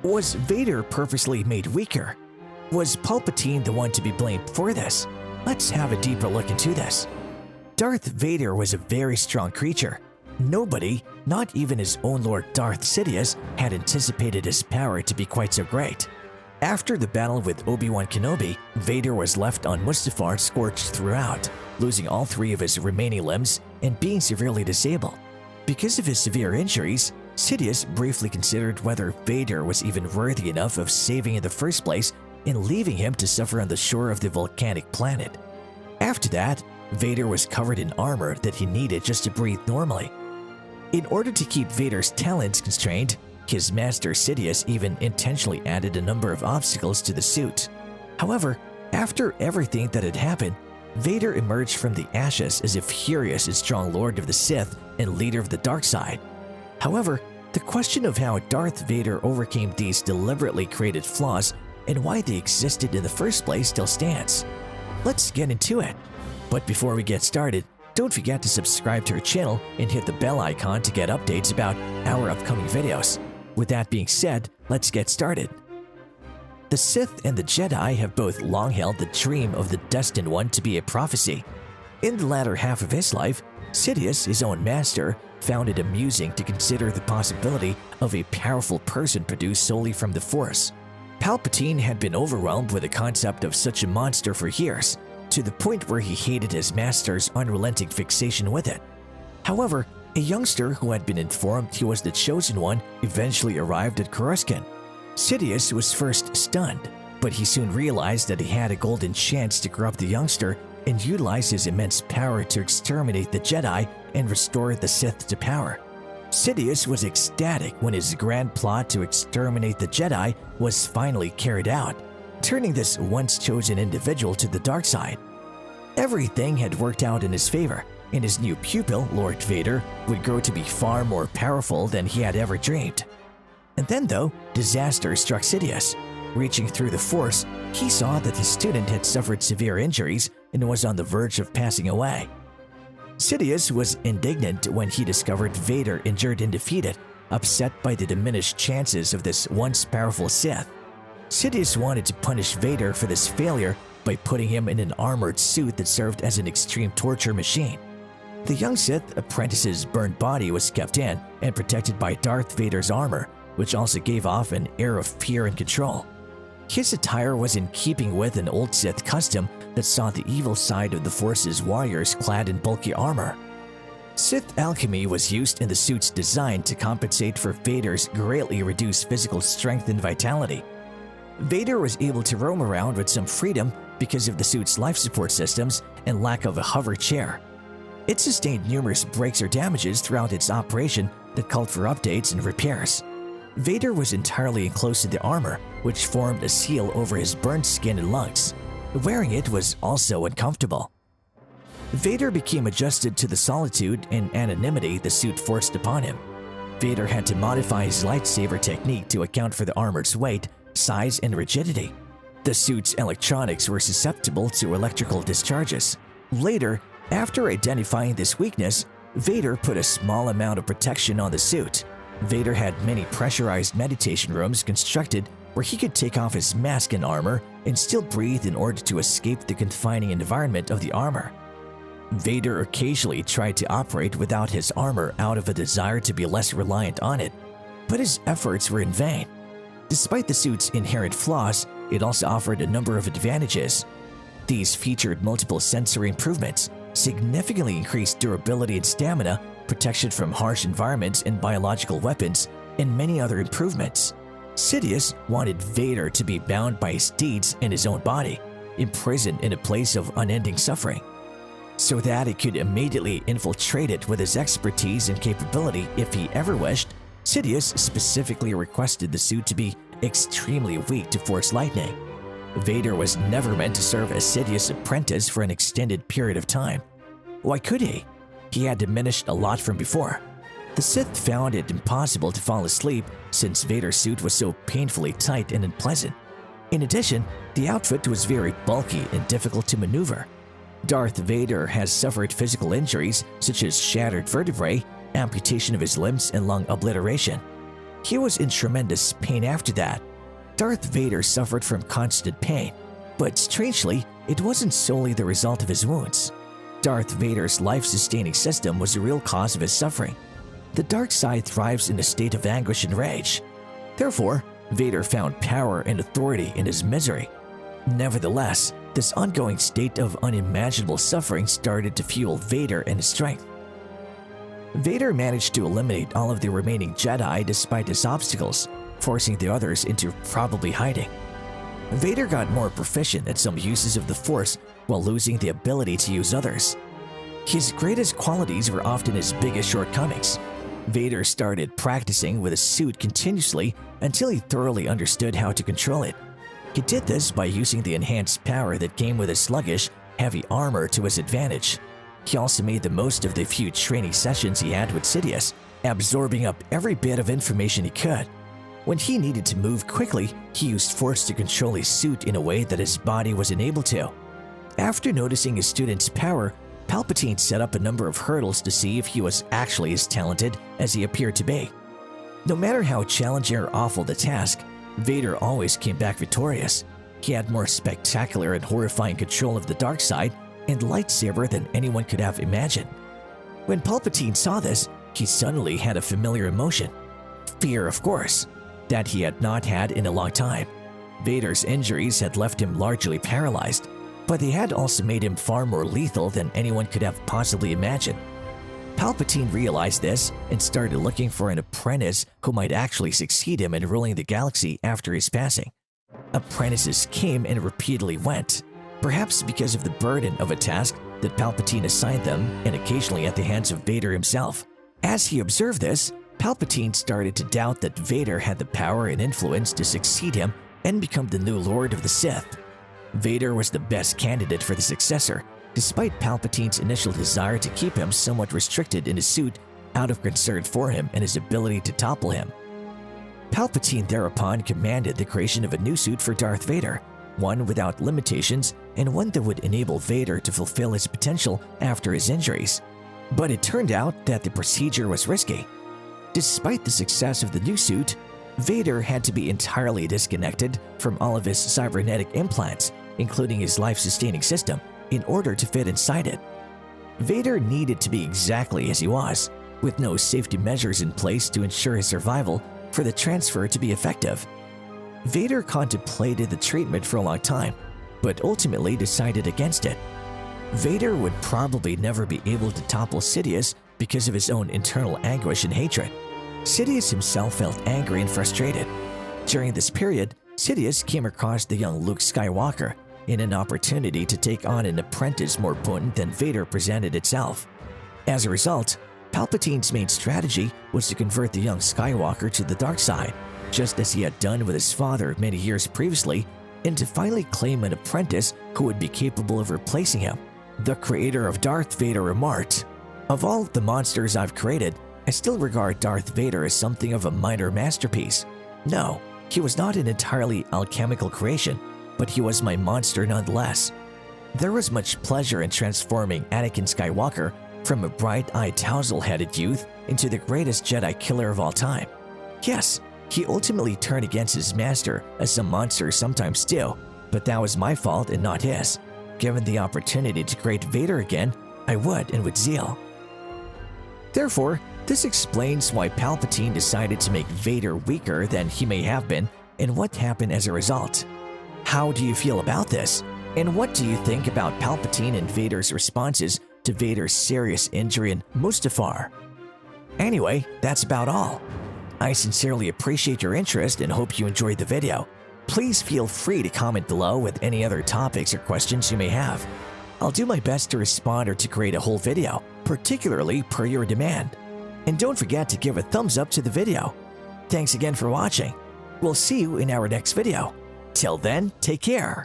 Was Vader purposely made weaker? Was Palpatine the one to be blamed for this? Let's have a deeper look into this. Darth Vader was a very strong creature. Nobody, not even his own Lord Darth Sidious, had anticipated his power to be quite so great. After the battle with Obi-Wan Kenobi, Vader was left on Mustafar scorched throughout, losing all 3 of his remaining limbs and being severely disabled. Because of his severe injuries, Sidious briefly considered whether Vader was even worthy enough of saving in the first place and leaving him to suffer on the shore of the volcanic planet. After that, Vader was covered in armor that he needed just to breathe normally. In order to keep Vader's talents constrained, his master Sidious even intentionally added a number of obstacles to the suit. However, after everything that had happened, Vader emerged from the ashes as a furious and strong Lord of the Sith and leader of the dark side. However, the question of how Darth Vader overcame these deliberately created flaws and why they existed in the first place still stands. Let's get into it. But before we get started, don't forget to subscribe to our channel and hit the bell icon to get updates about our upcoming videos. With that being said, let's get started. The Sith and the Jedi have both long held the dream of the Destined One to be a prophecy. In the latter half of his life, Sidious, his own master, found it amusing to consider the possibility of a powerful person produced solely from the Force. Palpatine had been overwhelmed with the concept of such a monster for years, to the point where he hated his master's unrelenting fixation with it. However, a youngster who had been informed he was the Chosen One eventually arrived at Coruscant. Sidious was first stunned, but he soon realized that he had a golden chance to corrupt the youngster and utilize his immense power to exterminate the Jedi and restore the Sith to power. Sidious was ecstatic when his grand plot to exterminate the Jedi was finally carried out, turning this once chosen individual to the dark side. Everything had worked out in his favor, and his new pupil, Lord Vader, would grow to be far more powerful than he had ever dreamed. And then though, disaster struck Sidious. Reaching through the Force, he saw that his student had suffered severe injuries and was on the verge of passing away. Sidious was indignant when he discovered Vader injured and defeated, upset by the diminished chances of this once powerful Sith. Sidious wanted to punish Vader for this failure by putting him in an armored suit that served as an extreme torture machine. The young Sith apprentice's burnt body was kept in and protected by Darth Vader's armor, which also gave off an air of fear and control. His attire was in keeping with an old Sith custom that saw the evil side of the Force's warriors clad in bulky armor. Sith alchemy was used in the suit's design to compensate for Vader's greatly reduced physical strength and vitality. Vader was able to roam around with some freedom because of the suit's life support systems and lack of a hover chair. It sustained numerous breaks or damages throughout its operation that called for updates and repairs. Vader was entirely enclosed in the armor, which formed a seal over his burned skin and lungs. Wearing it was also uncomfortable. Vader became adjusted to the solitude and anonymity the suit forced upon him. Vader had to modify his lightsaber technique to account for the armor's weight, size, and rigidity. The suit's electronics were susceptible to electrical discharges. Later, after identifying this weakness, Vader put a small amount of protection on the suit. Vader had many pressurized meditation rooms constructed where he could take off his mask and armor and still breathe in order to escape the confining environment of the armor. Vader occasionally tried to operate without his armor out of a desire to be less reliant on it, but his efforts were in vain. Despite the suit's inherent flaws, it also offered a number of advantages. These featured multiple sensory improvements, significantly increased durability and stamina, protection from harsh environments and biological weapons, and many other improvements. Sidious wanted Vader to be bound by his deeds in his own body, imprisoned in a place of unending suffering, so that he could immediately infiltrate it with his expertise and capability if he ever wished. Sidious specifically requested the suit to be extremely weak to Force lightning. Vader was never meant to serve as Sidious' apprentice for an extended period of time. Why could he? He had diminished a lot from before. The Sith found it impossible to fall asleep since Vader's suit was so painfully tight and unpleasant. In addition, the outfit was very bulky and difficult to maneuver. Darth Vader has suffered physical injuries such as shattered vertebrae, amputation of his limbs, and lung obliteration. He was in tremendous pain after that. Darth Vader suffered from constant pain, but strangely, it wasn't solely the result of his wounds. Darth Vader's life-sustaining system was the real cause of his suffering. The dark side thrives in a state of anguish and rage. Therefore, Vader found power and authority in his misery. Nevertheless, this ongoing state of unimaginable suffering started to fuel Vader and his strength. Vader managed to eliminate all of the remaining Jedi despite his obstacles, forcing the others into probably hiding. Vader got more proficient at some uses of the Force while losing the ability to use others. His greatest qualities were often his biggest shortcomings. Vader started practicing with a suit continuously until he thoroughly understood how to control it. He did this by using the enhanced power that came with his sluggish, heavy armor to his advantage. He also made the most of the few training sessions he had with Sidious, absorbing up every bit of information he could. When he needed to move quickly, he used Force to control his suit in a way that his body was unable to. After noticing his student's power, Palpatine set up a number of hurdles to see if he was actually as talented as he appeared to be. No matter how challenging or awful the task, Vader always came back victorious. He had more spectacular and horrifying control of the dark side and lightsaber than anyone could have imagined. When Palpatine saw this, he suddenly had a familiar emotion. Fear, of course, that he had not had in a long time. Vader's injuries had left him largely paralyzed, but they had also made him far more lethal than anyone could have possibly imagined. Palpatine realized this and started looking for an apprentice who might actually succeed him in ruling the galaxy after his passing. Apprentices came and repeatedly went, perhaps because of the burden of a task that Palpatine assigned them and occasionally at the hands of Vader himself. As he observed this, Palpatine started to doubt that Vader had the power and influence to succeed him and become the new Lord of the Sith. Vader was the best candidate for the successor, despite Palpatine's initial desire to keep him somewhat restricted in his suit out of concern for him and his ability to topple him. Palpatine thereupon commanded the creation of a new suit for Darth Vader, one without limitations and one that would enable Vader to fulfill his potential after his injuries. But it turned out that the procedure was risky. Despite the success of the new suit, Vader had to be entirely disconnected from all of his cybernetic implants, including his life-sustaining system, in order to fit inside it. Vader needed to be exactly as he was, with no safety measures in place to ensure his survival for the transfer to be effective. Vader contemplated the treatment for a long time, but ultimately decided against it. Vader would probably never be able to topple Sidious because of his own internal anguish and hatred. Sidious himself felt angry and frustrated. During this period, Sidious came across the young Luke Skywalker in an opportunity to take on an apprentice more potent than Vader presented itself. As a result, Palpatine's main strategy was to convert the young Skywalker to the dark side, just as he had done with his father many years previously, and to finally claim an apprentice who would be capable of replacing him. The creator of Darth Vader remarked, "Of all the monsters I've created, I still regard Darth Vader as something of a minor masterpiece. No, he was not an entirely alchemical creation, but he was my monster nonetheless." There was much pleasure in transforming Anakin Skywalker from a bright-eyed, tousle-headed youth into the greatest Jedi killer of all time. Yes, he ultimately turned against his master, as some monsters sometimes do, but that was my fault and not his. Given the opportunity to create Vader again, I would, and with zeal. Therefore, this explains why Palpatine decided to make Vader weaker than he may have been and what happened as a result. How do you feel about this? And what do you think about Palpatine and Vader's responses to Vader's serious injury in Mustafar? Anyway, that's about all. I sincerely appreciate your interest and hope you enjoyed the video. Please feel free to comment below with any other topics or questions you may have. I'll do my best to respond or to create a whole video, particularly per your demand. And don't forget to give a thumbs up to the video. Thanks again for watching. We'll see you in our next video. Till then, take care.